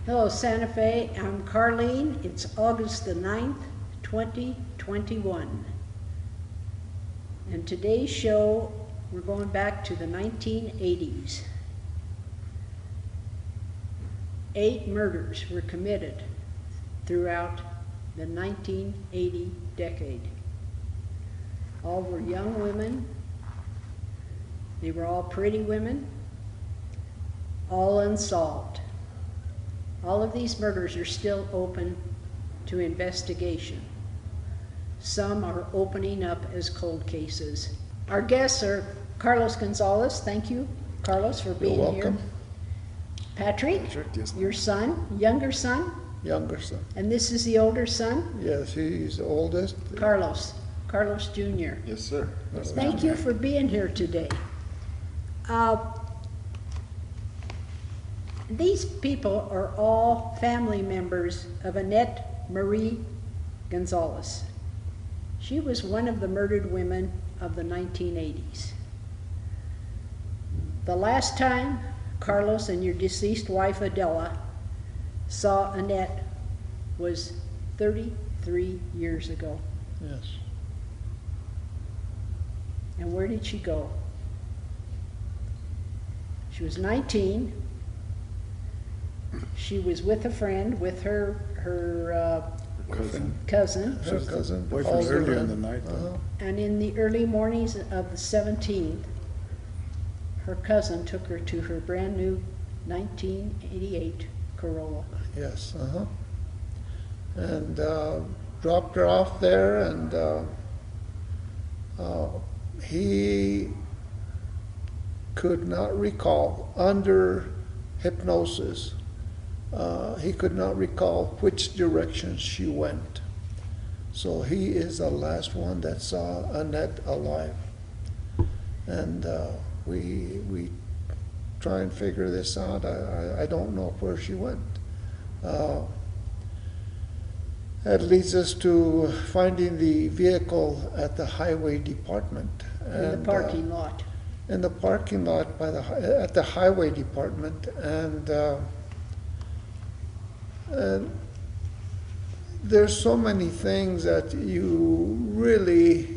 Hello, Santa Fe. I'm Carlene. It's August the 9th, 2021. And today's show, we're going back to the 1980s. 8 murders were committed throughout the 1980 decade. All were young women. They were all pretty women, all unsolved. All of these murders are still open to investigation. Some are opening up as cold cases. Our guests are Carlos Gonzales. Thank you, Carlos, for being You're here. welcome. Patrick, Yes. your son, younger son, Younger son. and this is the older son, Yes, he's the oldest. Carlos Jr. Yes, sir. Yes, Thank you for being here today. These people are all family members of Annette Marie Gonzalez. She was one of the murdered women of the 1980s. The last time Carlos and your deceased wife Adela saw Annette was 33 years ago. Yes. And where did she go? She was 19. She was with a friend, with her Cousin. cousin, Her cousin. Boyfriend also earlier in ran. the night, though. and in the early mornings of the 17th, her cousin took her to her brand new 1988 Corolla. Yes, and dropped her off there, and he could not recall, under hypnosis, he could not recall which direction she went. So he is the last one that saw Annette alive. And we try and figure this out. I don't know where she went. That leads us to finding the vehicle at the highway department. In the parking lot. In the parking lot at the highway department, and there's so many things that you really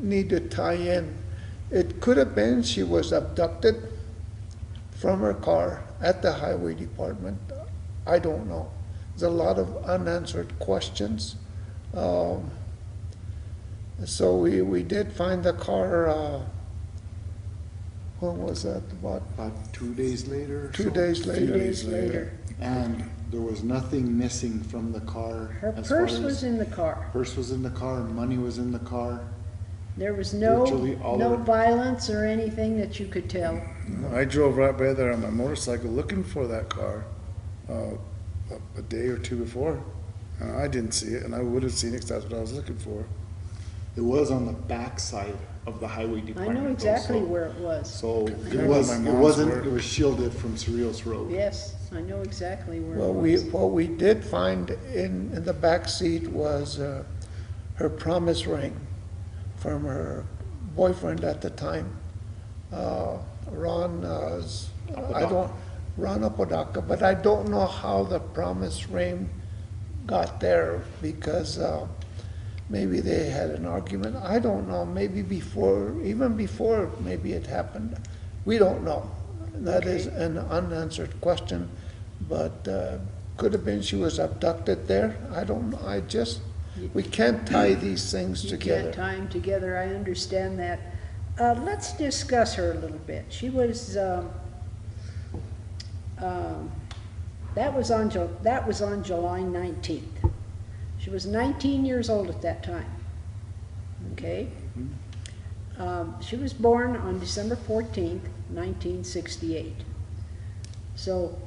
need to tie in. It could have been she was abducted from her car at the highway department. I don't know. There's a lot of unanswered questions. So we did find the car, when was that? About 2 days later. 2 days later. 2 days later. And there was nothing missing from the car. Her as far purse as- was in the car. Purse was in the car, money was in the car. There was Virtually all no of it. violence or anything that you could tell. I drove right by there on my motorcycle looking for that car a day or two before. And I didn't see it, and I would have seen it because that's what I was looking for. It was on the back side of the highway I department. know though, exactly so- where it was. So I it know was, where my it mom's wasn't, were. it was shielded from Cerritos Road. Yes, I know exactly where Well, it was. what we did find in the back seat was her promise ring from her boyfriend at the time, Ron Apodaca, but I don't know how the promise ring got there, because maybe they had an argument. I don't know. Maybe even before, maybe it happened. We don't know. That is an unanswered question, but could have been she was abducted there. I don't know. We can't tie these things You together. can't tie them together, I understand that. Let's discuss her a little bit. She was, that was on July 19th. She was 19 years old at that time. Okay? okay? She was born on December 14th, 1968. So,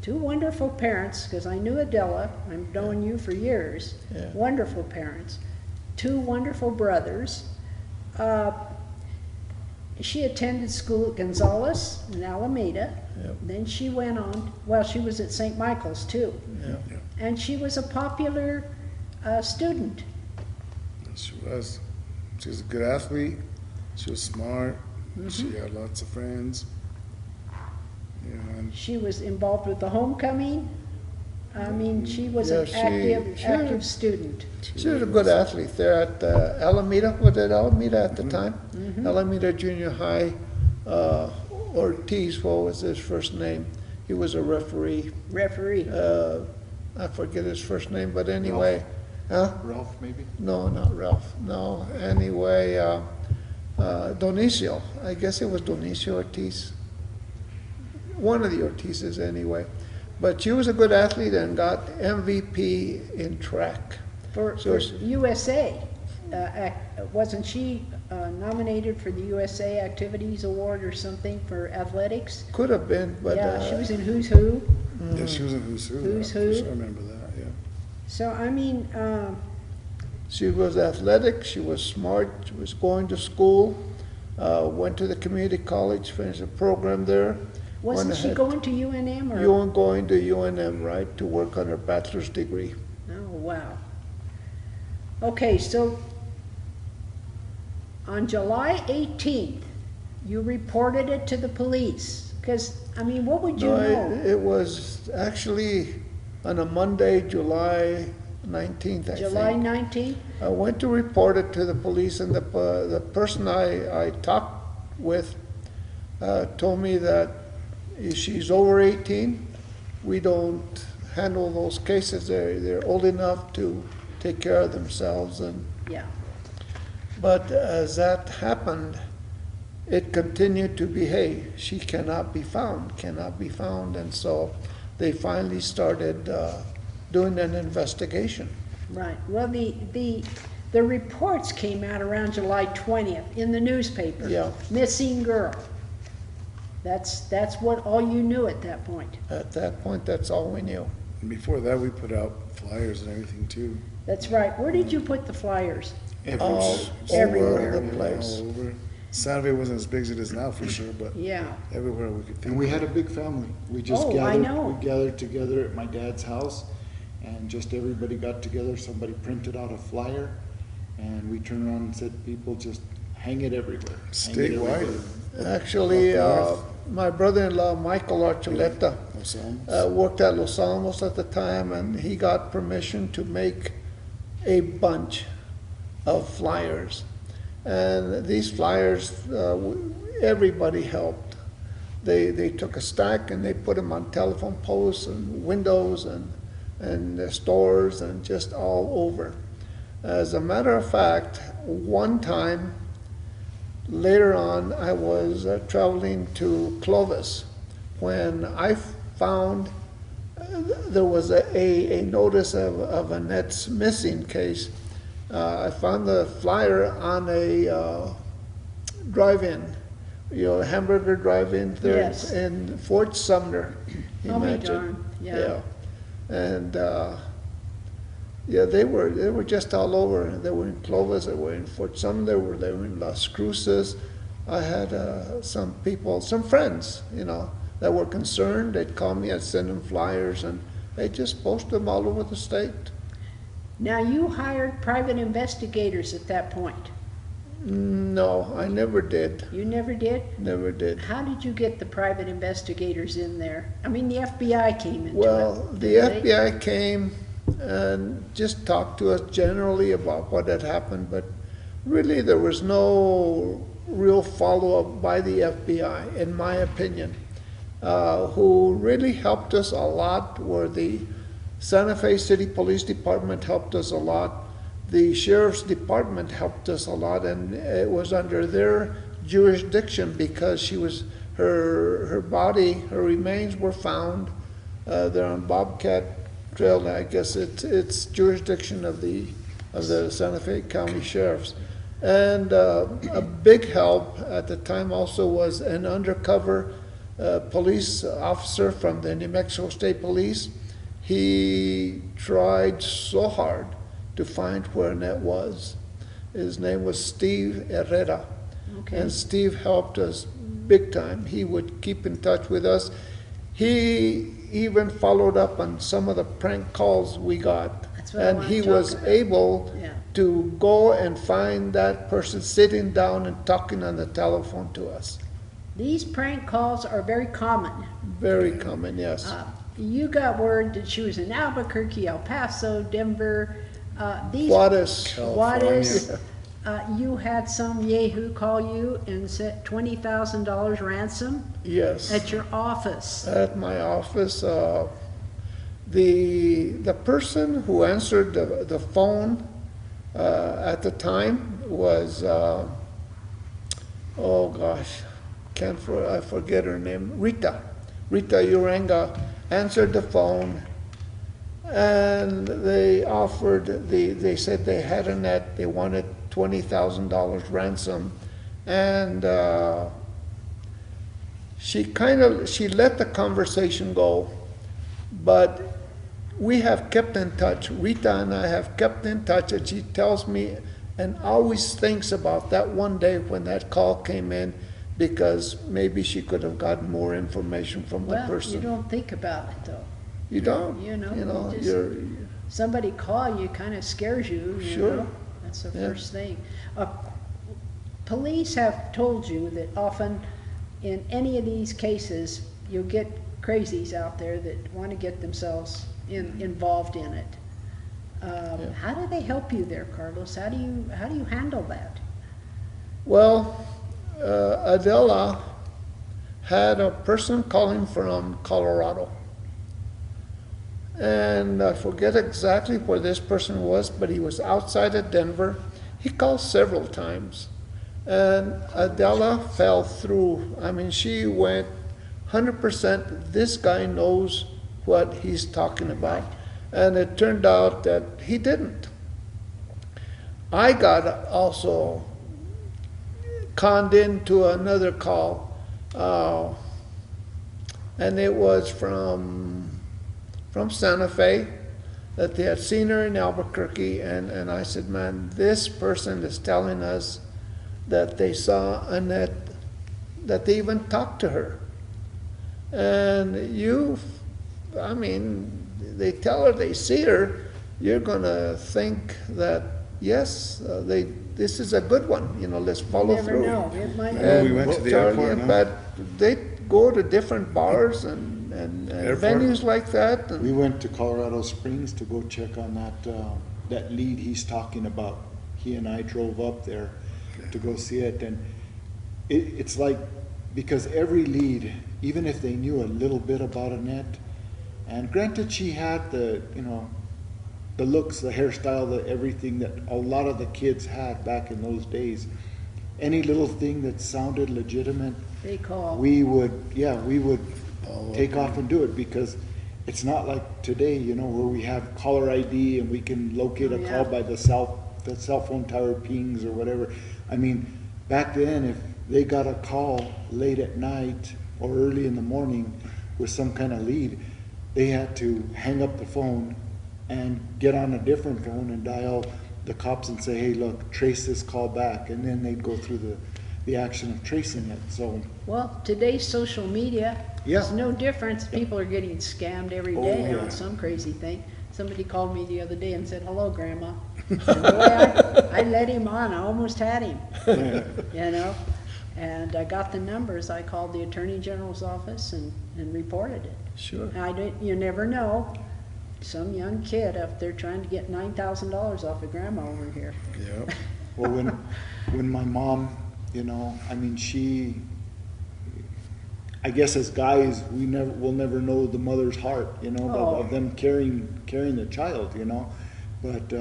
two wonderful parents, because I knew Adela, I've known you for years, Yeah. wonderful parents. Two wonderful brothers. She attended school at Gonzales in Alameda. Yep. Then she went on, well, she was at St. Michael's too. Yeah. And she was a popular student. She was. She was a good athlete. She was smart. Mm-hmm. She had lots of friends. Yeah, and She was involved with the homecoming. I mean, she was Yeah, an she- active student. She was a good athlete there at Alameda. Was it Alameda at the time? Alameda Junior High. Ortiz, what was his first name? He was a referee. Referee. I forget his first name, but anyway. Huh? Ralph, maybe? No, not Ralph. No. Anyway, Donicio. I guess it was Donicio Ortiz. One of the Ortizes, anyway. But she was a good athlete and got MVP in track. For USA. Wasn't she nominated for the USA Activities Award or something for athletics? Could have been, but Yeah, she was in Who's Who. yeah, she was in Who's Who. Who's For Who. sure, I remember that. Yeah. So, I mean, she was athletic. She was smart. She was going to school. Went to the community college, finished a program there. wasn't Went she ahead. going to UNM or? You were going to UNM, right, to work on her bachelor's degree. Oh, wow. Okay, so on July 18th, you reported it to the police. Because, I mean, what would you No, know? it was actually on a Monday, July 19th, I July think. 19th? I went to report it to the police, and the person I talked with told me that if she's over 18, we don't handle those cases. They're old enough to take care of themselves. Yeah. But as that happened, it continued to be, hey, she cannot be found, and so they finally started doing an investigation. Right. Well, the reports came out around July 20th in the newspaper. Yeah. Missing girl. That's what all you knew at that point. At that point, that's all we knew. And before that, we put out flyers and everything too. That's right. Where did you put the flyers? All Everywhere. over the place. All over. Santa Fe wasn't as big as it is now for sure, but Yeah. everywhere we could think. And we had a big family. We just Oh, I know. we gathered together at my dad's house, and just everybody got together. Somebody printed out a flyer, and we turned around and said, people just hang it everywhere. Hang it Statewide. everywhere. Actually, Up north. my brother-in-law, Michael Archuleta, Los Alamos. worked at Los Alamos at the time, and he got permission to make a bunch of flyers. And these flyers, everybody helped. They took a stack and they put them on telephone posts and windows and stores and just all over. As a matter of fact, one time later on, I was traveling to Clovis when I found there was a notice of Annette's missing case. I found the flyer on a drive-in, hamburger drive-in there Yes. in Fort Sumner. I'll be Imagine. darned. Yeah. And yeah, they were just all over. They were in Clovis, they were in Fort Sumner, they were in Las Cruces. I had some people, some friends, that were concerned. They'd call me, I'd send them flyers, and they just post them all over the state. Now, you hired private investigators at that point. No, I never did. You never did? Never did. How did you get the private investigators in there? I mean, the FBI came into Well, it. the didn't they? FBI came and just talked to us generally about what had happened, but really there was no real follow-up by the FBI, in my opinion. Who really helped us a lot were the Santa Fe City Police Department helped us a lot. The Sheriff's Department helped us a lot, and it was under their jurisdiction because her body, her remains were found there on Bobcat Trail. And I guess it's jurisdiction of the Santa Fe County Sheriffs. And a big help at the time also was an undercover police officer from the New Mexico State Police. He tried so hard to find where Annette was. His name was Steve Herrera. Okay. And Steve helped us big time. He would keep in touch with us. He even followed up on some of the prank calls we got. That's what I And wanna he talk was about. able Yeah. to go and find that person sitting down and talking on the telephone to us. These prank calls are very common. Very common, yes. You got word that she was in Albuquerque, El Paso, Denver. These Juarez, Juarez. You had some yahoo call you and set $20,000 ransom yes. at your office. At my office, the person who answered the phone at the time was, oh gosh, I forget her name, Rita Uranga answered the phone, and they said they had Annette, they wanted $20,000 ransom, and she let the conversation go, but we have kept in touch. Rita and I have kept in touch, and she tells me and always thinks about that one day when that call came in, because maybe she could have gotten more information from the Well, person. you don't think about it though. You don't. You know, you just- you're Somebody call you kind of scares you, you Sure. know? That's the Yeah. first thing. Police have told you that often in any of these cases, you'll get crazies out there that want to get themselves involved in it. How do they help you there, Carlos? How do you handle that? Well, Adela had a person calling from Colorado. And I forget exactly where this person was, but he was outside of Denver. He called several times. And Adela fell through. I mean, she went 100%, this guy knows what he's talking about. And it turned out that he didn't. I got also conned into another call, and it was from Santa Fe, that they had seen her in Albuquerque, and I said, man, this person is telling us that they saw Annette, that they even talked to her. And they tell her they see her, you're gonna think that, yes, this is a good one, let's follow Never through. know. It might Well, we went to the Charlie, airport, no? but they go to different bars and Airport? venues like that. And We went to Colorado Springs to go check on that lead he's talking about. He and I drove up there to go see it, and it's like, because every lead, even if they knew a little bit about Annette, and granted she had the looks, the hairstyle, everything that a lot of the kids had back in those days, any little thing that sounded legitimate, they call. we would take off and do it, because it's not like today, where we have caller ID and we can locate a Oh, yeah. call by the cell phone tower pings or whatever. I mean, back then, if they got a call late at night or early in the morning with some kind of lead, they had to hang up the phone and get on a different phone and dial the cops and say, hey, look, trace this call back, and then they'd go through the action of tracing it. So Well, today's social media Yeah. is no difference. People are getting scammed every Oh, day yeah. on some crazy thing. Somebody called me the other day and said, hello, Grandma. And boy, I let him on. I almost had him, And I got the numbers. I called the Attorney General's office and reported it. sure. You never know. Some young kid up there trying to get $9,000 off of Grandma over here. Yep. well, when my mom, I guess as guys, we'll never know the mother's heart, Oh. of them carrying the child, But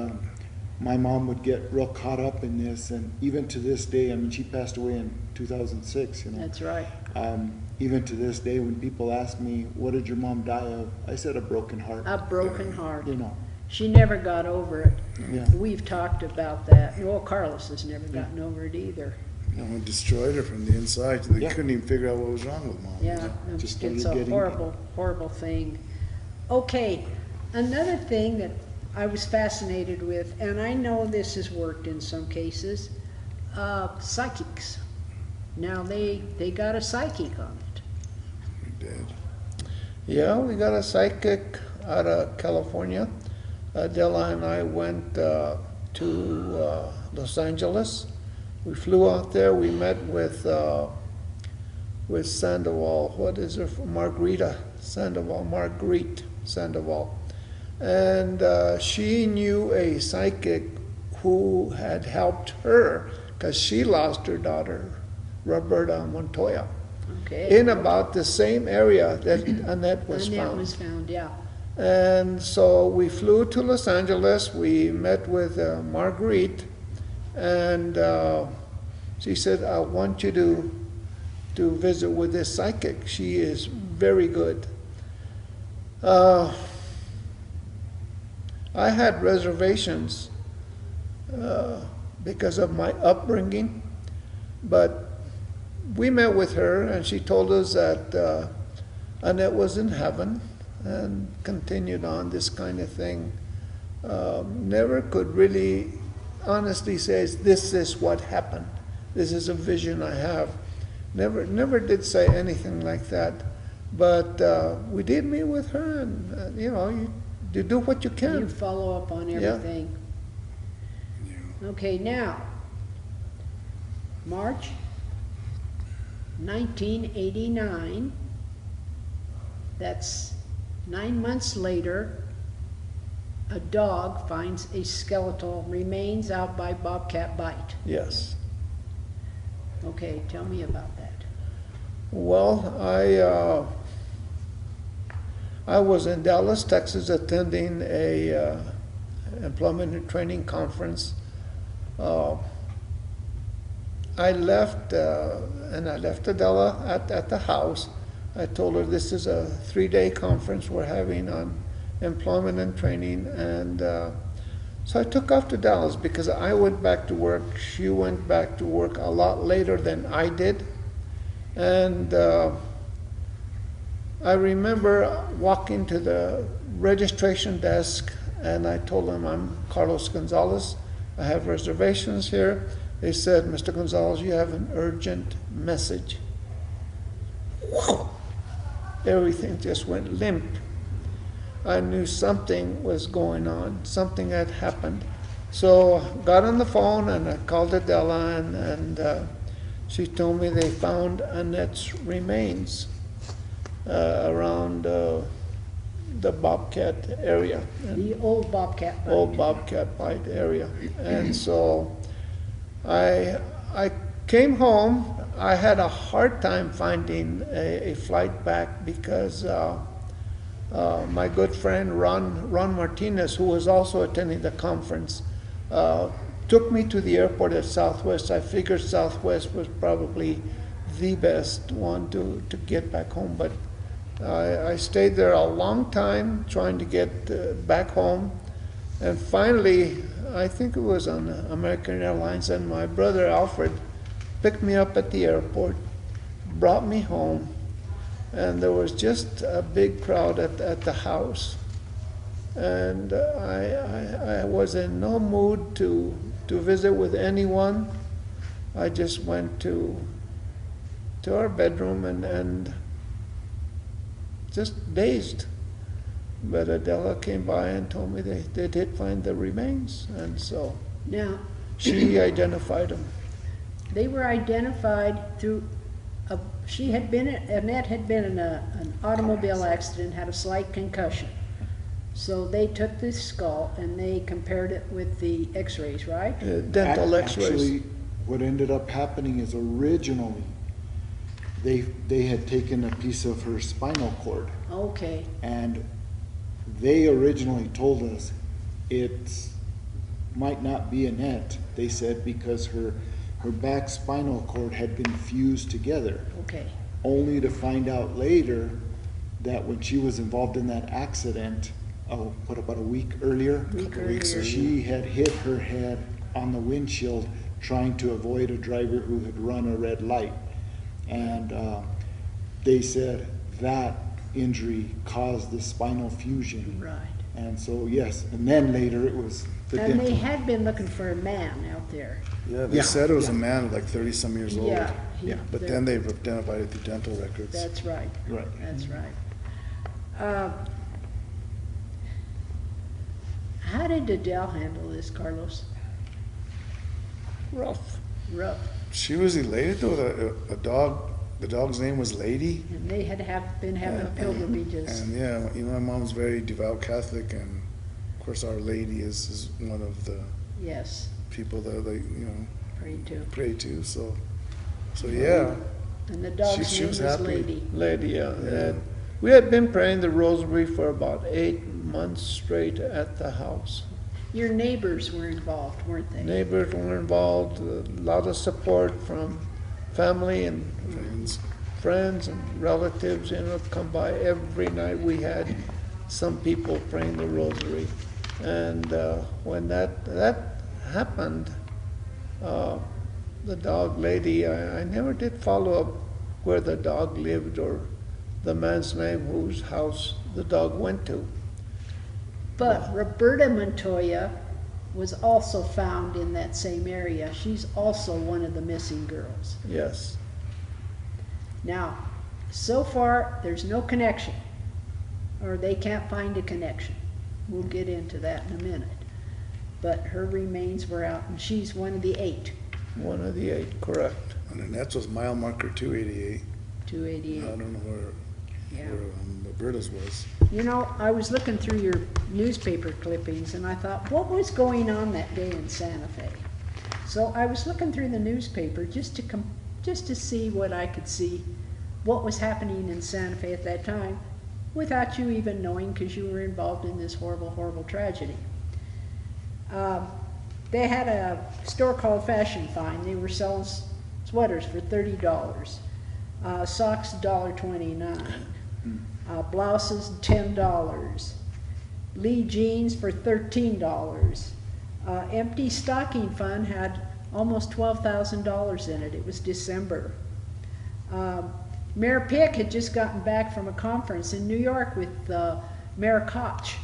my mom would get real caught up in this, and even to this day, she passed away in 2006, That's right. Even to this day, when people ask me, what did your mom die of? I said a broken heart. A broken heart. She never got over it. Yeah. We've talked about that. Well, Carlos has never gotten over it either. It destroyed her from the inside. They Yeah. couldn't even figure out what was wrong with Mom. Yeah, Just it's started a getting- horrible, horrible thing. Okay, another thing that I was fascinated with, and I know this has worked in some cases, psychics. Now they got a psychic on it. We did. Yeah, we got a psychic out of California. Della and I went to Los Angeles. We flew out there. We met with Sandoval. What is her? Marguerite Sandoval. And she knew a psychic who had helped her because she lost her daughter, Roberta Montoya, Okay. in about the same area that Annette was Annette found. was found, yeah. And so we flew to Los Angeles. We met with Marguerite, and she said, "I want you to visit with this psychic. She is very good." I had reservations because of my upbringing, but we met with her, and she told us that Annette was in heaven and continued on this kind of thing. Never could really honestly say, this is what happened. This is a vision I have. Never did say anything like that. But we did meet with her, and you do what you You can. follow up on everything. Okay, now, March 1989, that's 9 months later, a dog finds a skeletal remains out by Bobcat Bite. Yes. Okay, tell me about that. Well, I was in Dallas, Texas, attending a employment and training conference. I left, and I left Adela at the house. I told her this is a 3-day conference we're having on employment and training, and so I took off to Dallas because I went back to work. She went back to work a lot later than I did, and I remember walking to the registration desk, and I told them, "I'm Carlos Gonzales. I have reservations here." They said, "Mr. Gonzales, you have an urgent message." Whoa! Everything just went limp. I knew something was going on. Something had happened. So I got on the phone and I called Adela, and she told me they found Annette's remains around the Bobcat area. The old Bobcat Bite. Old Bobcat Bite area. And so I came home. I had a hard time finding a flight back because my good friend Ron Martinez, who was also attending the conference, took me to the airport at Southwest. I figured Southwest was probably the best one to get back home, but I stayed there a long time trying to get back home, and finally, I think it was on American Airlines, and my brother Alfred picked me up at the airport, brought me home, and there was just a big crowd at the house, and I was in no mood to visit with anyone. I just went to our bedroom and just dazed. But Adela came by and told me they did find the remains, and so Now, she identified them. they were identified through, Annette had been in an automobile accident, had a slight concussion. So they took the skull and they compared it with the x-rays, right? Dental x-rays. Actually, what ended up happening is originally, they had taken a piece of her spinal cord, Okay, and they originally told us it might not be Annette. They said because her back spinal cord had been fused together, okay. only to find out later that when she was involved in that accident, about a week earlier? Week Couple weeks earlier. She had hit her head on the windshield trying to avoid a driver who had run a red light. And they said that injury caused the spinal fusion. Right. And so, yes, and then later it was the And they dental. had been looking for a man out there. Yeah, they Yeah, said it was a yeah. man like 30-some years old. Yeah. Yeah, But then they've identified it through dental records. That's right. Right. That's right. How did Adele handle this, Carlos? Rough. Rough. She was elated though that a dog, the dog's name was Lady. And they had been having pilgrimages. And yeah, you know, my mom's very devout Catholic, and of course Our Lady is one of the Yes, people that they, you know, prayed to. pray to. So yeah, And the dog's She name was was happy. Lady. Lady, yeah. And we had been praying the rosary for about 8 months straight at the house. Your neighbors were involved, weren't they? Neighbors were involved, a lot of support from family and friends and relatives, you know, come by every night. We had some people praying the rosary. And when that happened, the dog Lady, I never did follow up where the dog lived or the man's name whose house the dog went to. But Roberta Montoya was also found in that same area. She's also one of the missing girls. Yes. Now, so far, there's no connection, or they can't find a connection. We'll get into that in a minute. But her remains were out, and she's one of the 8, One of the 8, correct. and Annette's was mile marker 288. I 288. don't know where Yeah. Roberta's was. You know, I was looking through your newspaper clippings, and I thought, what was going on that day in Santa Fe? So I was looking through the newspaper just to see what I could see, what was happening in Santa Fe at that time, without you even knowing, because you were involved in this horrible, horrible tragedy. They had a store called Fashion Find. They were selling sweaters for $30, socks $1.29, blouses $10, Lee jeans for $13. Empty stocking fund had almost $12,000 in it. It was December. Mayor Pick had just gotten back from a conference in New York with Mayor Koch.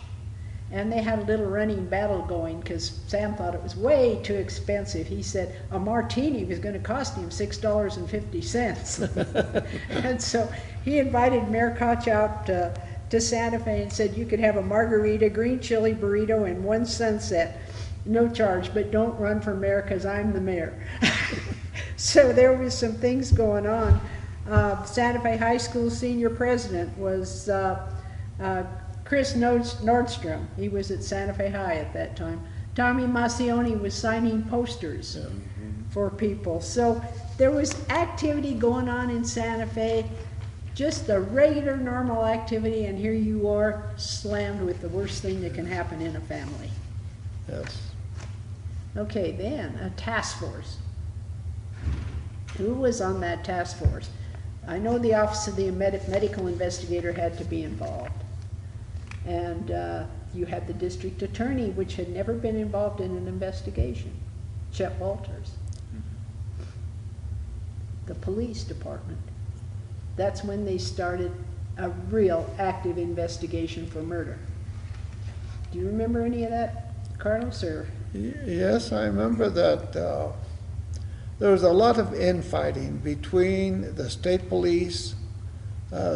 And they had a little running battle going because Sam thought it was way too expensive. He said a martini was going to cost him $6.50. And so he invited Mayor Koch out to Santa Fe and said you could have a margarita, green chili burrito, and one sunset. No charge, but don't run for mayor because I'm the mayor. So there was some things going on. Santa Fe High School senior president was Chris Nordstrom. He was at Santa Fe High at that time. Tommy Macione was signing posters for people. So there was activity going on in Santa Fe, just the regular normal activity, and here you are slammed with the worst thing that can happen in a family. Yes. Okay, then a task force. Who was on that task force? I know the Office of the Medical Investigator had to be involved. And you had the district attorney, which had never been involved in an investigation, Chet Walters. The police department. That's when they started a real active investigation for murder. Do you remember any of that, Carlos, or? Yes, I remember that there was a lot of infighting between the state police,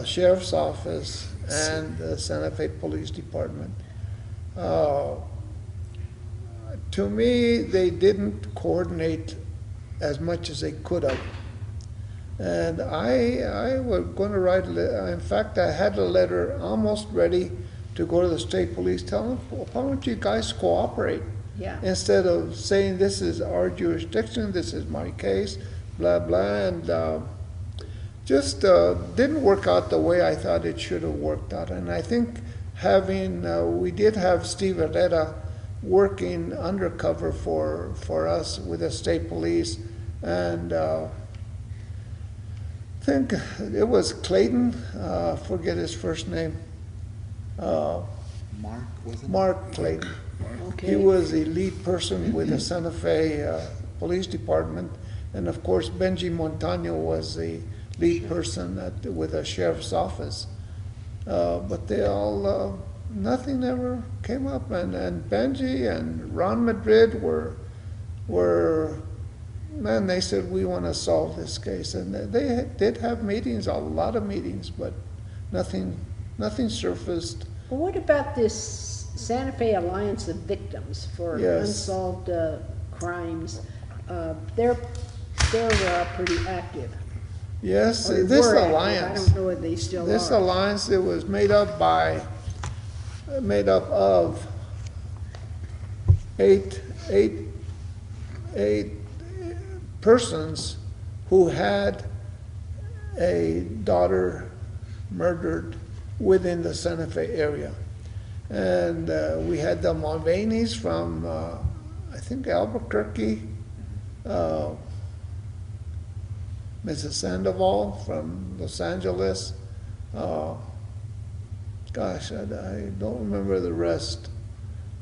sheriff's office, and the Santa Fe Police Department. To me, they didn't coordinate as much as they could have. And I was going to write, in fact, I had a letter almost ready to go to the state police, tell them, why don't you guys cooperate? Yeah. Instead of saying, this is our jurisdiction, this is my case, blah, blah, and just didn't work out the way I thought it should have worked out. And I think we did have Steve Herrera working undercover for us with the state police, and I think it was Clayton, forget his first name. Mark, wasn't it? Mark Clayton. Okay. He was the lead person with the Santa Fe Police Department, and of course Benji Montano was the lead person with the sheriff's office. But they all, nothing ever came up, and Benji and Ron Madrid were, man, they said, we want to solve this case, and they did have meetings, a lot of meetings, but nothing surfaced. Well, what about this Santa Fe Alliance of Victims for Yes. Unsolved Crimes? They're pretty active. Yes, Or they this were active. alliance. I don't know if they still This are. alliance, it was made up of eight persons who had a daughter murdered within the Santa Fe area. And we had the Mulvaneys from, I think, Albuquerque, Mrs. Sandoval from Los Angeles. Gosh, I don't remember the rest.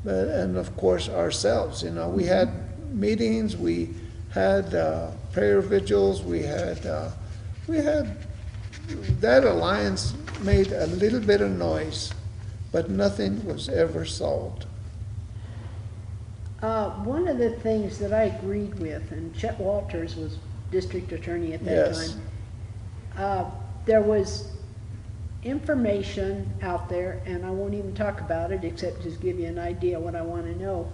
But, and of course ourselves, you know, we had meetings, we had prayer vigils, we had, that alliance made a little bit of noise, but nothing was ever solved. One of the things that I agreed with, and Chet Walters was district attorney at that Yes. time, there was information out there, and I won't even talk about it except just give you an idea what I want to know,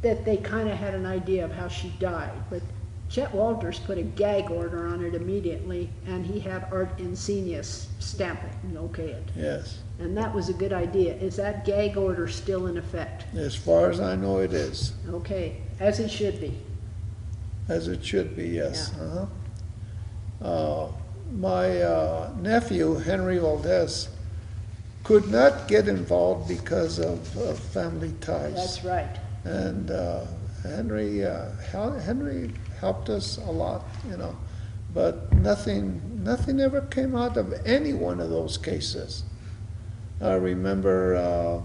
that they kind of had an idea of how she died, but Chet Walters put a gag order on it immediately, and he had Art Insenius stamp it and okay it. Yes, And that was a good idea. Is that gag order still in effect? as far as I know it is, Okay, as it should be. as it should be, yes. Yeah. My nephew, Henry Valdez, could not get involved because of family ties. That's right. And Henry helped us a lot, you know, but nothing ever came out of any one of those cases. I remember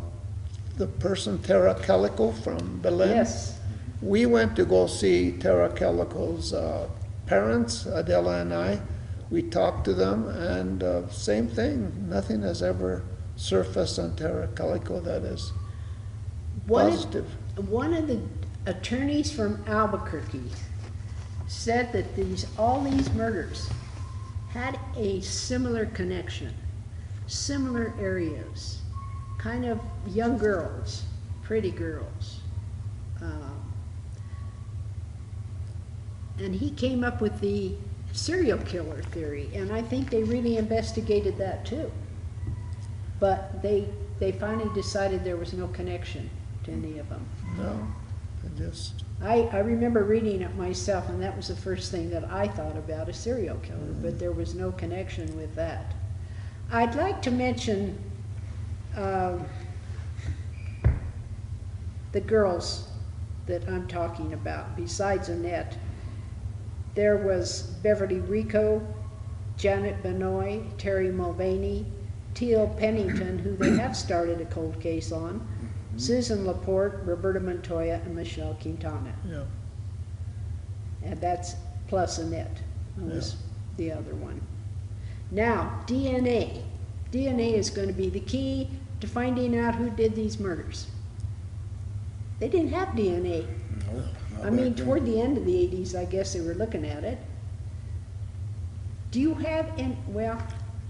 the person Tara Calico from Belen. Yes. We went to go see Tara Calico's parents, Adela and I. We talked to them, and same thing. Nothing has ever surfaced on Tara Calico that is positive. One of the attorneys from Albuquerque said that all these murders had a similar connection, similar areas, kind of young girls, pretty girls. And he came up with the serial killer theory, and I think they really investigated that too. But they finally decided there was no connection to any of them. No, I remember reading it myself, and that was the first thing that I thought about, a serial killer, but there was no connection with that. I'd like to mention the girls that I'm talking about, besides Annette. There was Beverly Rico, Janet Benoit, Terry Mulvaney, Teal Pennington, who they have started a cold case on, Susan Laporte, Roberta Montoya, and Michelle Quintana. yeah. And that's plus Annette, who was the other one. Now, DNA. DNA is going to be the key to finding out who did these murders. They didn't have DNA. No, not I mean, back then. toward the end of the 80s, I guess they were looking at it. Do you have any, well,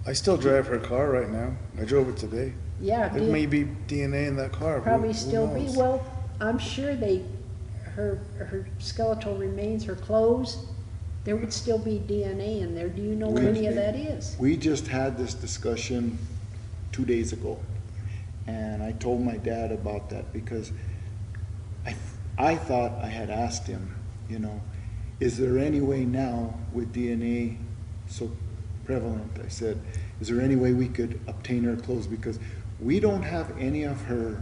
I still drive her car right now. I drove it today. yeah, There may be DNA in that car. probably Who still be, knows? well, I'm sure her skeletal remains, her clothes, there would still be DNA in there. Do you know what any of that is? We just had this discussion 2 days ago, and I told my dad about that because I thought I had asked him, you know, is there any way now with DNA so prevalent? I said, is there any way we could obtain her clothes? Because we don't have any of her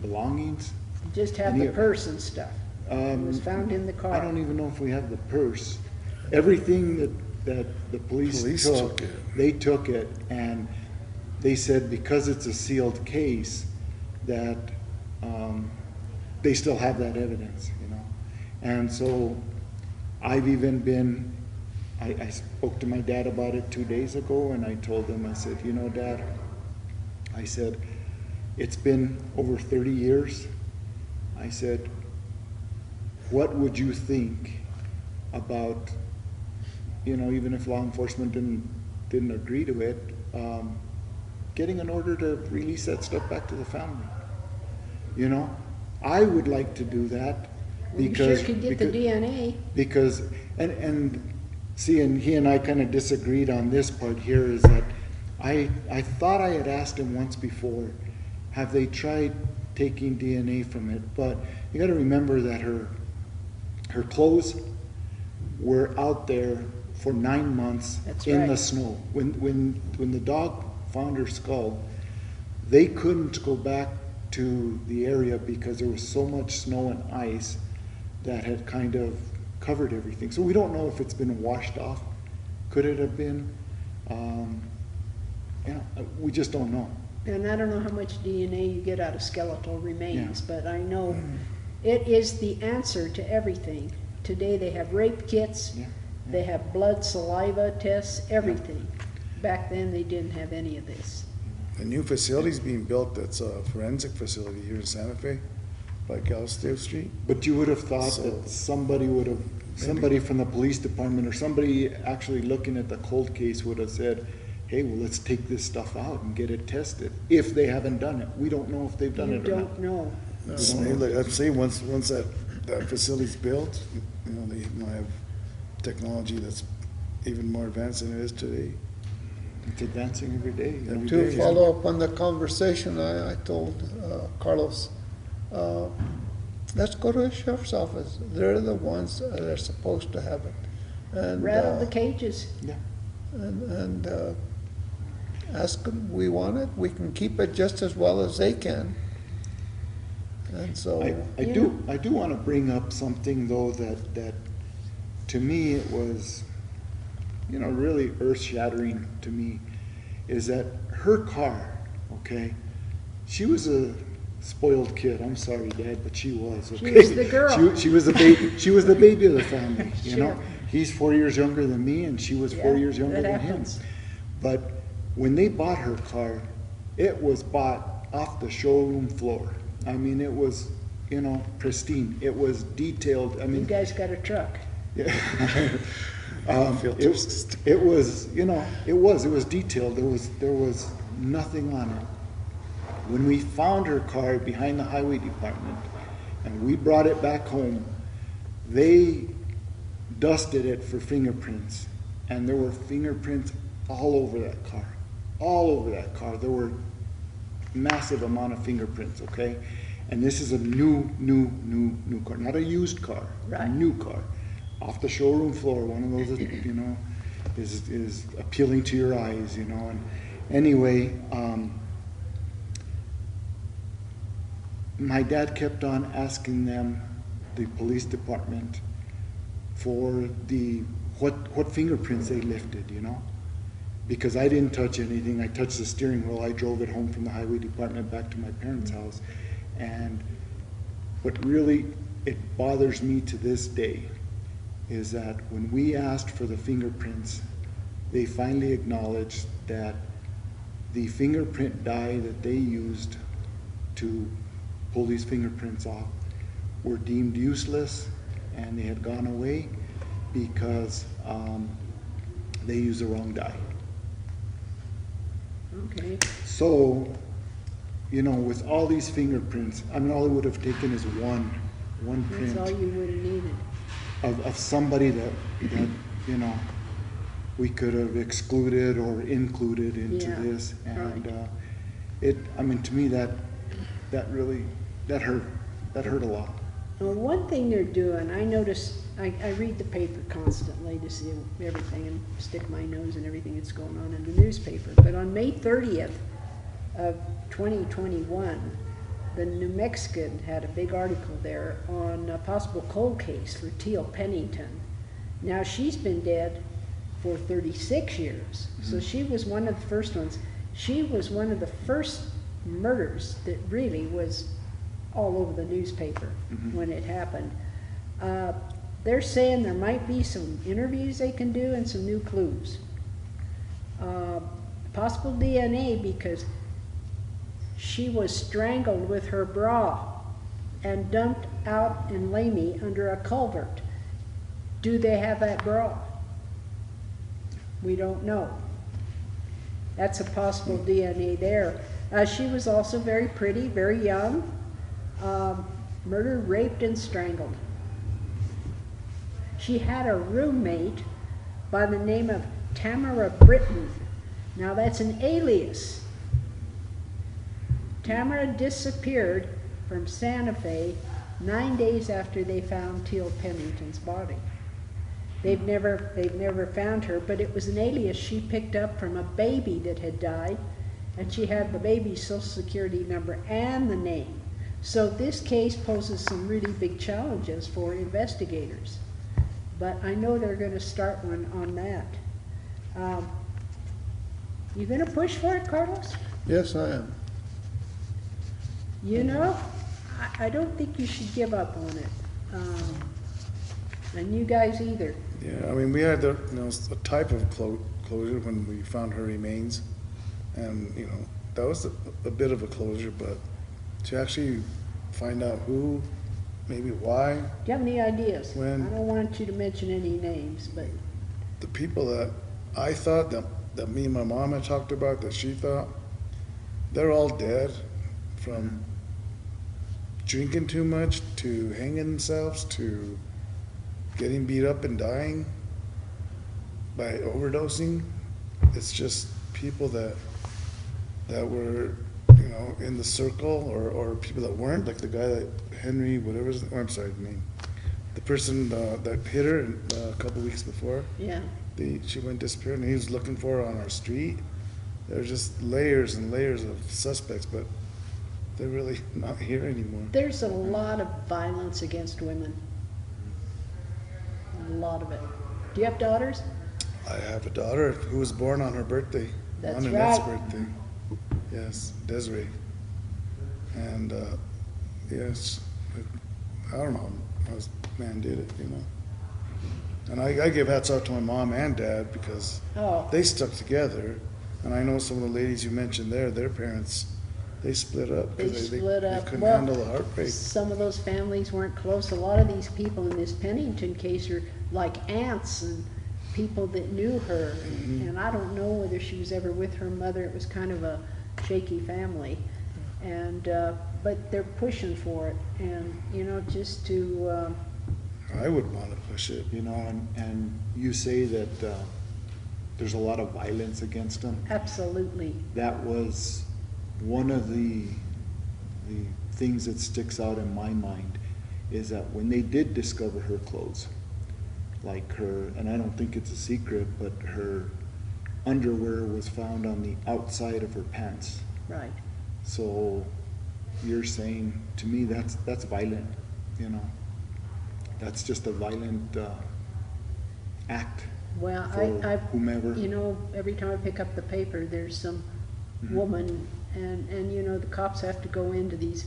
belongings. Just have Any the of- purse and stuff. It was Um, found in the car. I don't even know if we have the purse. Everything that the police Police took, took it. they took it, and they said because it's a sealed case, that they still have that evidence, you know. And so I've even been, I spoke to my dad about it 2 days ago, and I told him, I said, you know, Dad, I said, it's been over 30 years. I said, what would you think about, you know, even if law enforcement didn't agree to it, getting an order to release that stuff back to the family? You know, I would like to do that Well, you because sure could get the DNA. because and see, and he and I kind of disagreed on this part here, is that I thought I had asked him once before, have they tried taking DNA from it? But you got to remember that her clothes were out there for 9 months. That's in right. the snow. When the dog found her skull, they couldn't go back to the area because there was so much snow and ice that had kind of covered everything. So we don't know if it's been washed off. Could it have been? We just don't know. And I don't know how much DNA you get out of skeletal remains, but I know it is the answer to everything. Today they have rape kits, they have blood saliva tests, everything. Back then they didn't have any of this. A new facility's being built that's a forensic facility here in Santa Fe by Galisteo Street. But you would have thought So- that somebody from the police department or somebody actually looking at the cold case would have said, hey, well, let's take this stuff out and get it tested, if they haven't done it. We don't know if they've done You it or not. don't know. I'm saying once that facility's built, you know, they might have technology that's even more advanced than it is today. It's advancing every day. Every To day. follow up on the conversation, I told Carlos, let's go to the sheriff's office. They're the ones that are supposed to have it. And, Rattle the cages. Yeah. and ask them, we want it, we can keep it just as well as they can. And so, I do want to bring up something though that to me it was, you know, really earth-shattering to me, is that her car, okay, she was a spoiled kid. I'm sorry, Dad, but she was. Okay? She was the girl. She was the baby. She was the baby of the family. You know, Sure. he's 4 years younger than me, and she was 4 Yeah, years younger that than happens. him. But when they bought her car, it was bought off the showroom floor. I mean, it was, you know, pristine. It was detailed. I You mean, guys got a truck. yeah. It was, you know, it was detailed. There was nothing on it. When we found her car behind the highway department and we brought it back home, they dusted it for fingerprints, and there were fingerprints all over that car. All over that car. There were massive amount of fingerprints, okay? And this is a new car, not a used car, Right. a new car. Off the showroom floor, one of those that, you know, is appealing to your eyes, you know. And anyway, my dad kept on asking them, the police department, for what fingerprints they lifted, you know. Because I didn't touch anything. I touched the steering wheel. I drove it home from the highway department back to my parents' house. And what really, it bothers me to this day, is that when we asked for the fingerprints, they finally acknowledged that the fingerprint dye that they used to pull these fingerprints off were deemed useless, and they had gone away because they used the wrong dye. Okay. So, you know, with all these fingerprints, I mean, all it would have taken is one That's all print you would have needed. of somebody that, you know, we could have excluded or included into Yeah, this. And right. I mean, to me, that really, that hurt a lot. Well, one thing they're doing, I notice, I read the paper constantly to see everything and stick my nose in everything that's going on in the newspaper. But on May 30th of 2021, the New Mexican had a big article there on a possible cold case for Teal Pennington. Now, she's been dead for 36 years, so she was one of the first ones. She was one of the first murders that really was all over the newspaper when it happened. They're saying there might be some interviews they can do and some new clues. Possible DNA, because she was strangled with her bra and dumped out in Lamy under a culvert. Do they have that bra? We don't know. That's a possible DNA there. She was also very pretty, very young, murdered, raped, and strangled. She had a roommate by the name of Tamara Britton. Now that's an alias. Tamara disappeared from Santa Fe 9 days after they found Teal Pennington's body. They've never found her, but it was an alias she picked up from a baby that had died, and she had the baby's social security number and the name. So this case poses some really big challenges for investigators. But I know they're going to start one on that. You going to push for it, Carlos? Yes, I am. You know, I don't think you should give up on it. And you guys either. Yeah, I mean, we had a type of closure when we found her remains, and that was a bit of a closure. But to actually find out who, maybe why. Do you have any ideas? When I don't want you to mention any names, but the people that I thought that me and my mom had talked about, that she thought, they're all dead from drinking too much to hanging themselves to getting beat up and dying by overdosing. It's just people that were, in the circle, or people that weren't, like the guy that Henry, whatever his I'm sorry, name, the person that hit her a couple weeks before. yeah. She went disappeared, and he was looking for her on our street. There were just layers and layers of suspects, but they're really not here anymore. There's a lot of violence against women. A lot of it. Do you have daughters? I have a daughter who was born on her birthday. That's on Annette's right. birthday. Yes, Desiree. And yes, I don't know how this man did it, And I give hats off to my mom and dad, because they stuck together. And I know some of the ladies you mentioned there, their parents, they split up because they couldn't handle the heartbreak. Some of those families weren't close. A lot of these people in this Pennington case are like aunts and people that knew her. And I don't know whether she was ever with her mother. It was kind of a shaky family. And but they're pushing for it. And, just to... I would want to push it. And you say that there's a lot of violence against them. Absolutely. That was one of the things that sticks out in my mind, is that when they did discover her clothes, like her, and I don't think it's a secret, but her underwear was found on the outside of her pants. Right. So you're saying, to me, that's violent, That's just a violent act. Well, for I whomever. Every time I pick up the paper, there's some woman, and the cops have to go into these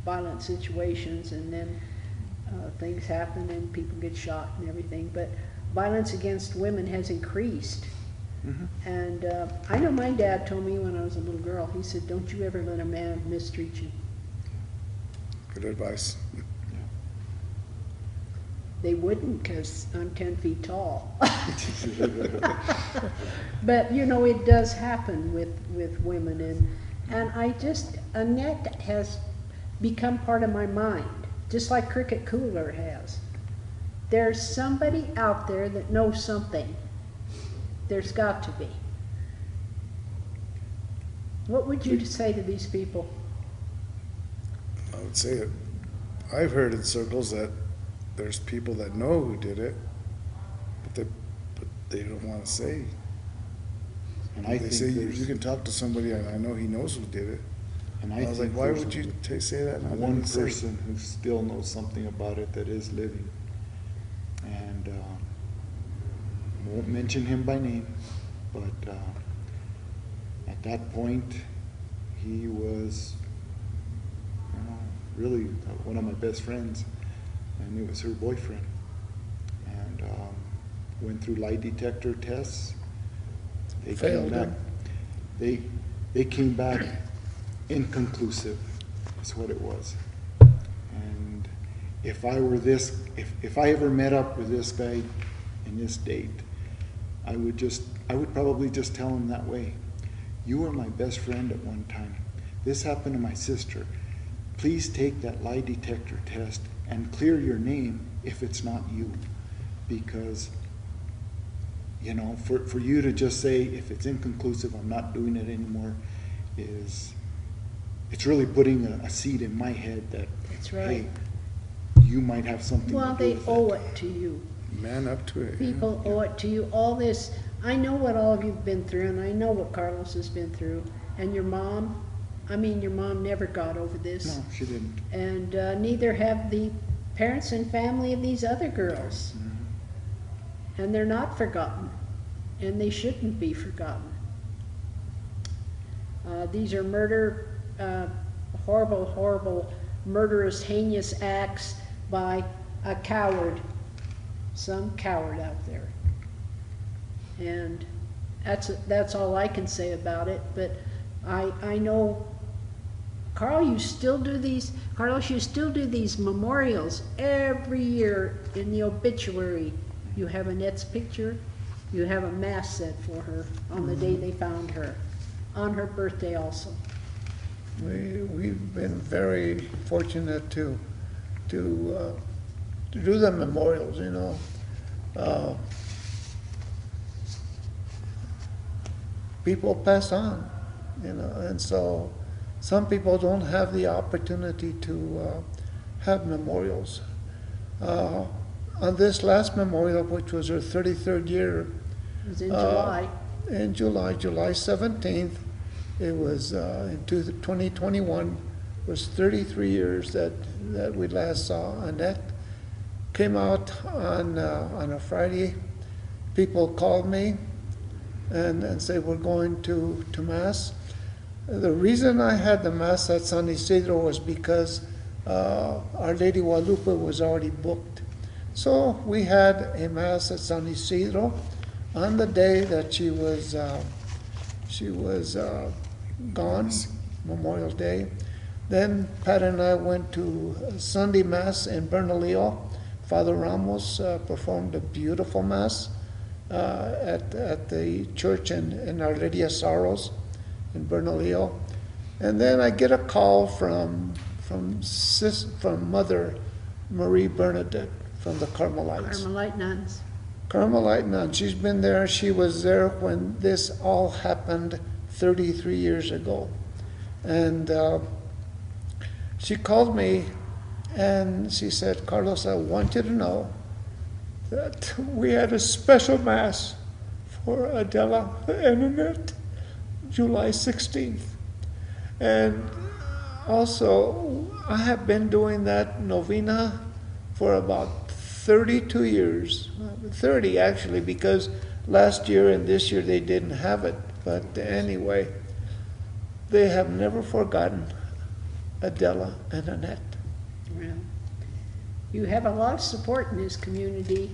violent situations, and then things happen and people get shot and everything. But violence against women has increased. And I know my dad told me when I was a little girl, he said, don't you ever let a man mistreat you. Good advice. They wouldn't, because I'm 10 feet tall. But, it does happen with women. And Annette has become part of my mind, just like Cricket Cooler has. There's somebody out there that knows something. There's got to be. What would you say to these people? I would say that I've heard in circles that there's people that know who did it, but they don't want to say. And I they think say you can talk to somebody, and I know he knows who did it. And I was like, why would you say that? And one person who still knows something about it that is living, and won't mention him by name, but at that point, he was, really one of my best friends, and it was her boyfriend. And went through lie detector tests. They Failed came back. him. They came back inconclusive. That's what it was. And if I were this, if I ever met up with this guy in this date, I would probably just tell him that way. You were my best friend at one time. This happened to my sister. Please take that lie detector test and clear your name if it's not you. Because, for you to just say, if it's inconclusive, I'm not doing it anymore, it's really putting a seed in my head that, That's right. hey, you might have something Well, to do they with owe it. it to you. Man up to it. People owe it to you. All this, I know what all of you've been through, and I know what Carlos has been through. And your mom never got over this. No, she didn't. And neither have the parents and family of these other girls. Mm-hmm. And they're not forgotten, and they shouldn't be forgotten. These are horrible, horrible, murderous, heinous acts by a coward, some coward out there. And that's all I can say about it. But I know, Carlos, you still do these memorials every year. In the obituary, you have Annette's picture. You have a mass set for her on the day they found her, on her birthday also. We've been very fortunate to do the memorials, people pass on, and so some people don't have the opportunity to have memorials. On this last memorial, which was her 33rd year, It was in July. in July 17th, it was in 2021, was 33 years that we last saw Annette. Came out on a Friday. People called me and said, we're going to Mass. The reason I had the Mass at San Isidro was because Our Lady Guadalupe was already booked. So we had a Mass at San Isidro on the day that she was gone, Memorial Day. Then Pat and I went to Sunday Mass in Bernalillo. Father Ramos performed a beautiful Mass at the church in Our Lady of Sorrows in Bernalillo. And then I get a call from Mother Marie Bernadette from the Carmelites. Carmelite nuns. Carmelite nun. She's been there. She was there when this all happened 33 years ago. And she called me and she said, Carlos, I want you to know that we had a special Mass for Adela and Annette, July 16th. And also, I have been doing that novena for about 32 years, 30 actually, because last year and this year they didn't have it. But anyway, they have never forgotten Adela and Annette. Well, you have a lot of support in this community,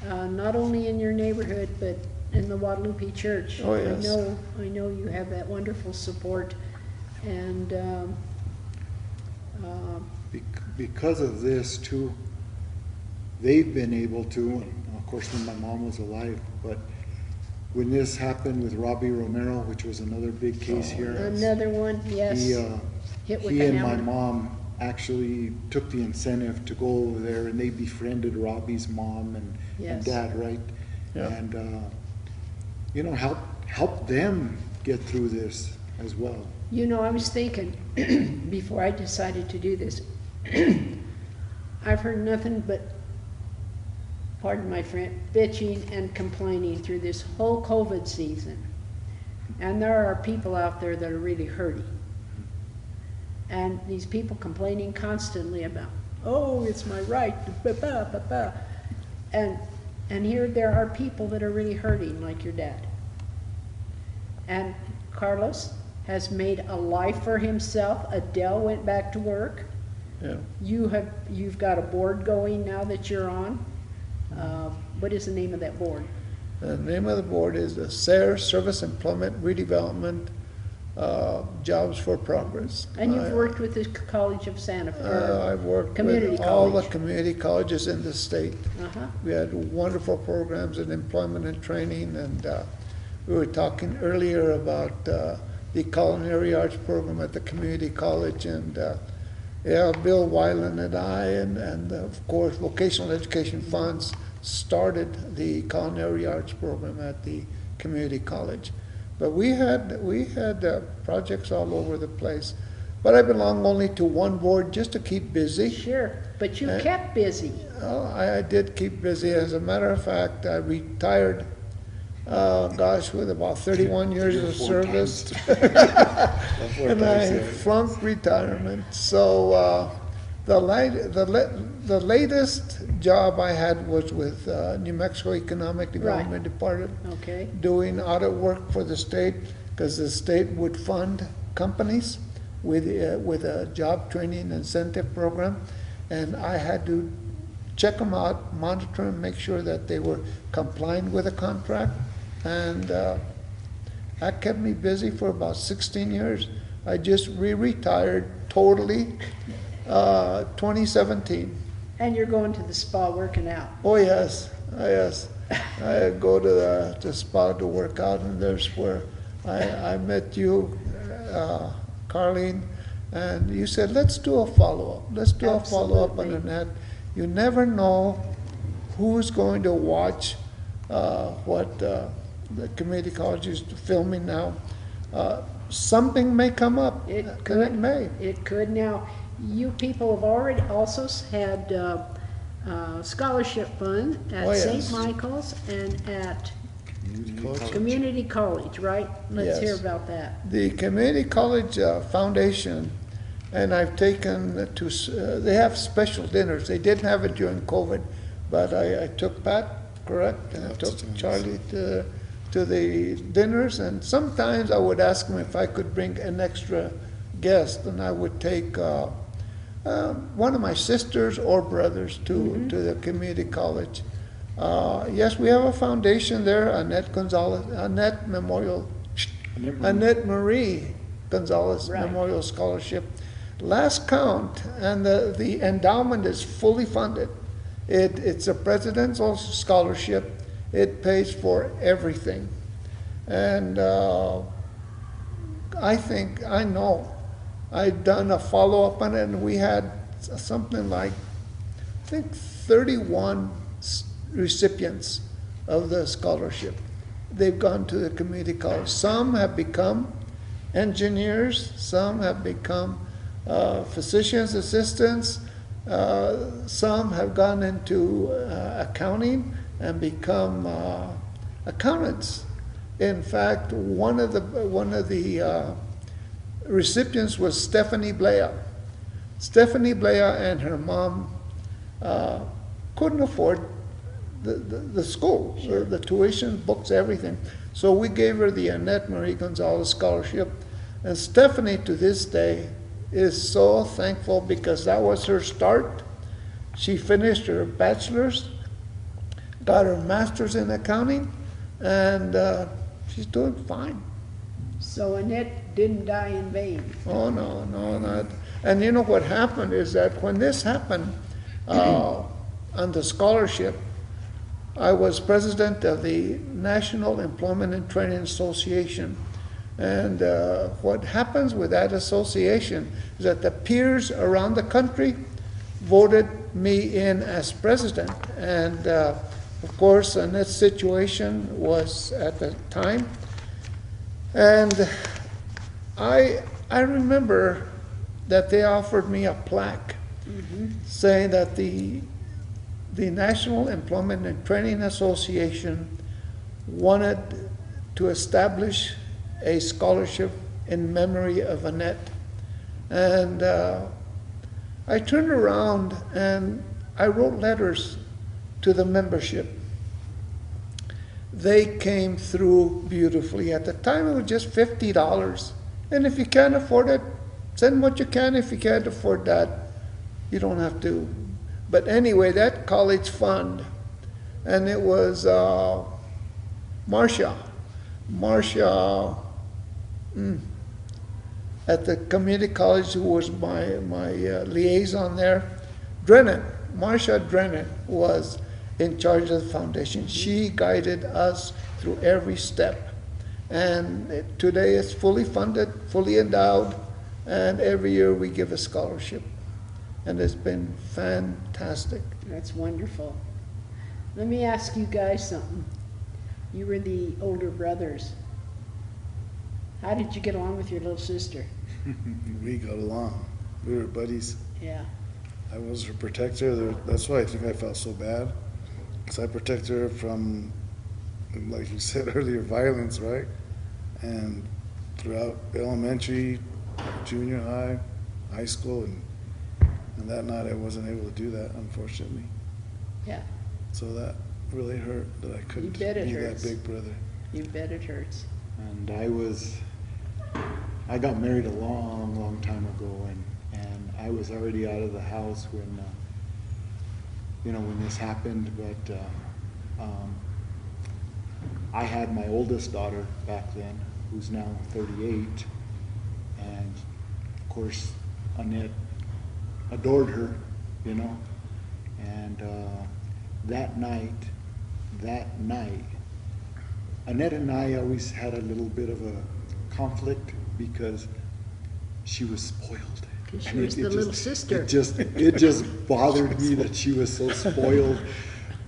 not only in your neighborhood, but in the Guadalupe Church. Oh, yes. I know you have that wonderful support, and Because of this too, they've been able to, and of course when my mom was alive, but when this happened with Robbie Romero, which was another big case here, another one, yes, hit with he a and my hammer. mom actually took the incentive to go over there, and they befriended Robbie's mom and Yes. dad, right? Yeah. And help them get through this as well. You know, I was thinking, before I decided to do this, I've heard nothing but, pardon my French, bitching and complaining through this whole COVID season. And there are people out there that are really hurting. And these people complaining constantly about, oh, it's my right, and here there are people that are really hurting, like your dad. And Carlos has made a life for himself. Adele went back to work. Yeah. You've got a board going now that you're on. What is the name of that board? The name of the board is the SARE, Service Employment Redevelopment Jobs for Progress. And you've worked with the College of Santa Fe. I've worked Community with all the college. community colleges in the state. Uh-huh. We had wonderful programs in employment and training, and we were talking earlier about the culinary arts program at the community college, and yeah, Bill Weiland and I, and of course, vocational education funds started the culinary arts program at the community college. But we had projects all over the place. But I belong only to one board just to keep busy. Sure, but you kept busy. Oh, I did keep busy. As a matter of fact, I retired, with about 31 years of service. And I flunked retirement. So the latest job I had was with New Mexico Economic Development Department, Okay. doing audit work for the state, because the state would fund companies with a job training incentive program, and I had to check them out, monitor them, make sure that they were complying with the contract, and that kept me busy for about 16 years. I just retired totally 2017. And you're going to the spa working out. Oh yes, yes. I go to the spa to work out, and there's where I met you, Carlene, and you said, let's do a follow-up. Let's do a follow-up on Annette. You never know who's going to watch what the community college is filming now. Something may come up. It and could. It may. It could. Now, you people have already also had scholarship fund at Oh, yes. St. Michael's and at College. Community College, right? Let's hear Yes. about that. The Community College Foundation, and I've taken to, they have special dinners. They didn't have it during COVID, but I took Pat, correct? And I took Charlie to the dinners, and sometimes I would ask them if I could bring an extra guest, and I would take one of my sisters or brothers to the community college. Yes, we have a foundation there, Annette Gonzalez, Annette Marie Gonzalez Right. Memorial Scholarship. Last count, and the endowment is fully funded. It's a presidential scholarship. It pays for everything. And I know I've done a follow-up on it, and we had something like, I think 31 recipients of the scholarship. They've gone to the community college. Some have become engineers, some have become physician's assistants, some have gone into accounting and become accountants. In fact, one of the recipients was Stephanie Blea. Stephanie Blea and her mom couldn't afford the school, the tuition, books, everything. So we gave her the Annette Marie Gonzalez Scholarship. And Stephanie, to this day, is so thankful because that was her start. She finished her bachelor's, got her master's in accounting, and she's doing fine. So Annette didn't die in vain. Oh, no, not. And you know what happened is that when this happened on the scholarship, I was president of the National Employment and Training Association. And what happens with that association is that the peers around the country voted me in as president. And of course, Annette's situation was at the time. And I remember that they offered me a plaque saying that the National Employment and Training Association wanted to establish a scholarship in memory of Annette. And I turned around and I wrote letters to the membership. they came through beautifully. At the time, it was just $50. And if you can't afford it, send what you can. If you can't afford that, you don't have to. But anyway, that college fund, and it was Marcia. Marcia at the community college, who was my liaison there. Drennan, Marcia Drennan was in charge of the foundation. She guided us through every step. And today it's fully funded, fully endowed, and every year we give a scholarship. And it's been fantastic. That's wonderful. Let me ask you guys something. You were the older brothers. How did you get along with your little sister? We got along. We were buddies. Yeah. I was her protector. That's why I think I felt so bad. Because I protected her from, like you said earlier, violence, right? And throughout elementary, junior high, high school, and that night I wasn't able to do that, unfortunately. Yeah. So that really hurt that I couldn't be that big brother. You bet it hurts. And I got married a long, long time ago, and I was already out of the house when, when this happened, but I had my oldest daughter back then, who's now 38, and of course, Annette adored her, and that night, Annette and I always had a little bit of a conflict because she was spoiled. Because she was the little sister. It just bothered me that she was so spoiled.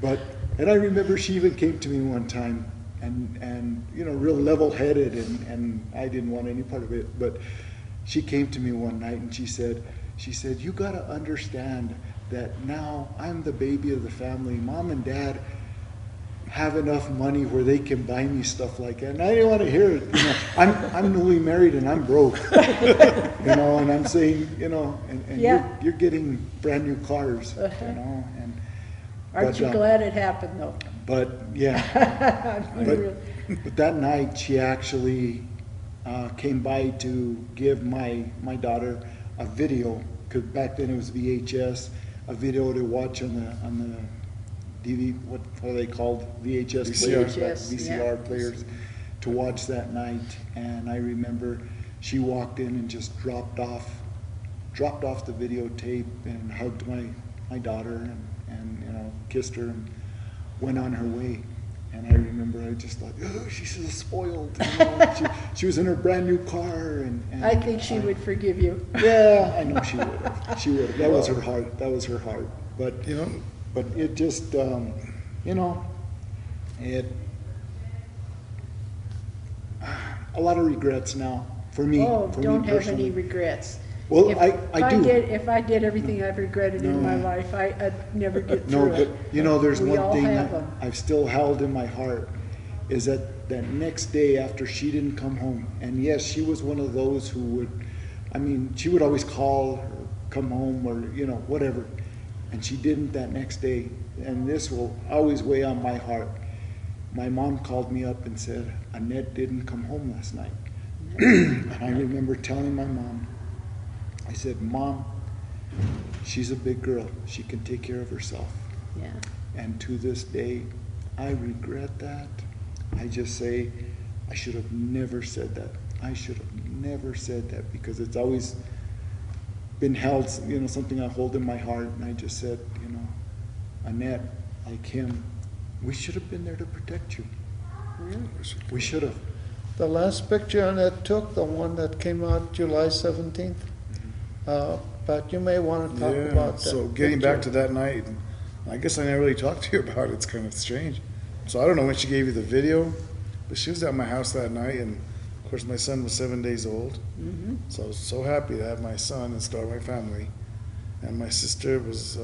And I remember she even came to me one time and real level-headed, and I didn't want any part of it, but she came to me one night and she said, you gotta understand that now I'm the baby of the family. Mom and Dad have enough money where they can buy me stuff like that. And I didn't want to hear it. I'm newly married and I'm broke. And I'm saying, and Yeah. you're getting brand new cars, and Aren't you glad it happened though? But yeah. But that night she actually came by to give my daughter a video, because back then it was VHS, a video to watch on the DVD, what are they called? VHS players, VCR players, to watch that night. And I remember she walked in and just dropped off the videotape and hugged my daughter and kissed her and went on her way. And I remember I just thought, oh, she's so spoiled. She was in her brand new car. And I think she would forgive you. Yeah, I know she would have. She would have. That was her heart. But but it just, it, a lot of regrets now for me. Oh, for don't me have personally. any regrets. Well, If I do. If I did everything I've regretted in my life, I'd never get through it. But there's We one all thing have that them. I've still held in my heart, is that next day after she didn't come home, and yes, she was one of those who would, she would always call or come home or, whatever, and she didn't that next day, and this will always weigh on my heart. My mom called me up and said, Annette didn't come home last night. And I remember telling my mom, I said, Mom, she's a big girl. She can take care of herself. Yeah. And to this day, I regret that. I just say, I should have never said that. I should have never said that, because it's always been held, something I hold in my heart. And I just said, Annette, like him, we should have been there to protect you. Yeah. We should have. The last picture Annette took, the one that came out July 17th, but you may want to talk about that. So getting back to that night, I guess I never really talked to you about it. It's kind of strange. So I don't know when she gave you the video, but she was at my house that night, and of course my son was 7 days old. Mm-hmm. So I was so happy to have my son and start my family. And my sister was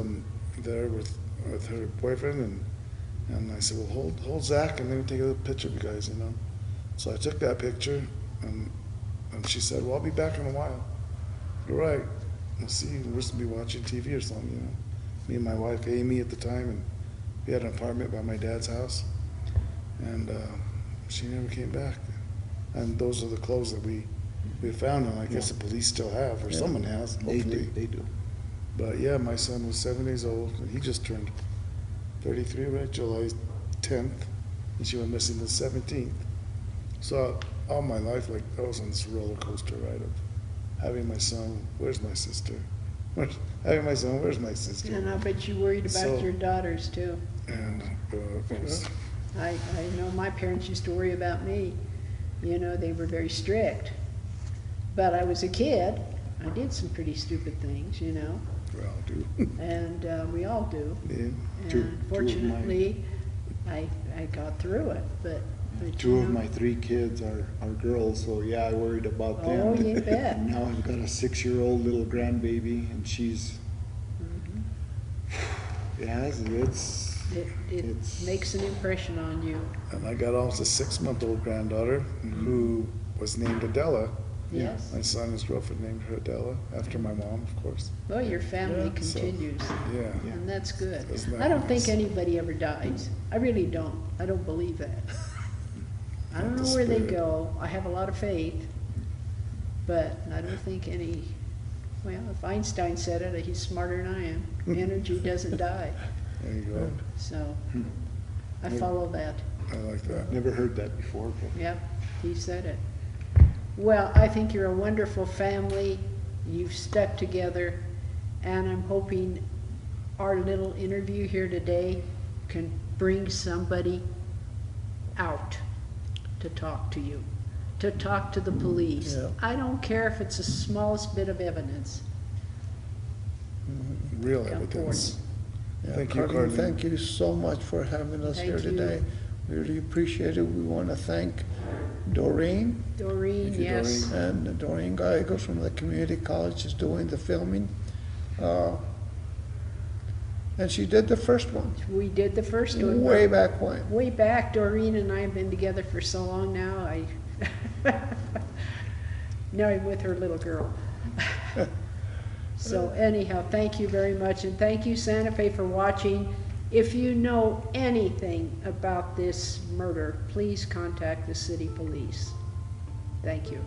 there with her boyfriend, and I said, well, hold Zach, and let me take a little picture of you guys, So I took that picture, and she said, well, I'll be back in a while. You're right. We'll see. We're supposed to be watching TV or something, Me and my wife, Amy, at the time, and we had an apartment by my dad's house. and she never came back. And those are the clothes that we found, and I guess the police still have, or someone has, hopefully. They do. But yeah, my son was 7 days old, and he just turned 33, right, July 10th, and she went missing the 17th. So all my life, like, I was on this roller coaster ride of having my son, where's my sister? Having my son, where's my sister? And I bet you worried about So- your daughters too. And it was, I know my parents used to worry about me. You know, they were very strict. But I was a kid. I did some pretty stupid things, you know, we all do. and we all do. Yeah. Two And of fortunately, I got through it, but Two you of know, my 3 kids are girls, so yeah, I worried about them. Oh, you bet. And now I've got a 6-year-old little grandbaby, and she's, yeah, it it's- makes an impression on you. And I got almost a 6-month-old granddaughter who was named Adela. Yes. My son, his girlfriend named her Adela, after my mom, of course. Well, your family Yeah, so- continues, Yeah. and that's good. Isn't that I don't think nice? anybody ever dies. I really don't. I don't believe that. I don't Not know the where they spirit. go. I have a lot of faith, but I don't think any, well, if Einstein said it, he's smarter than I am. Energy doesn't die, There you go. so I follow that. I like that. never heard that before, but Yep, he said it. Well, I think you're a wonderful family. You've stuck together, and I'm hoping our little interview here today can bring somebody out to talk to you, to talk to the police. Yeah. I don't care if it's the smallest bit of evidence. Real Come evidence. Yeah, Thank you, Carlene, Carlene. thank you so much for having us Thank here you. today. We really appreciate it. We want to thank Doreen, Doreen, Thank you, yes. and Doreen Gallegos from the community college is doing the filming. And she did the first one, We did the first one. way back when. Way back, Doreen and I have been together for so long now, now I'm with her little girl. So anyhow, thank you very much, and thank you, Santa Fe, for watching. If you know anything about this murder, please contact the city police. Thank you.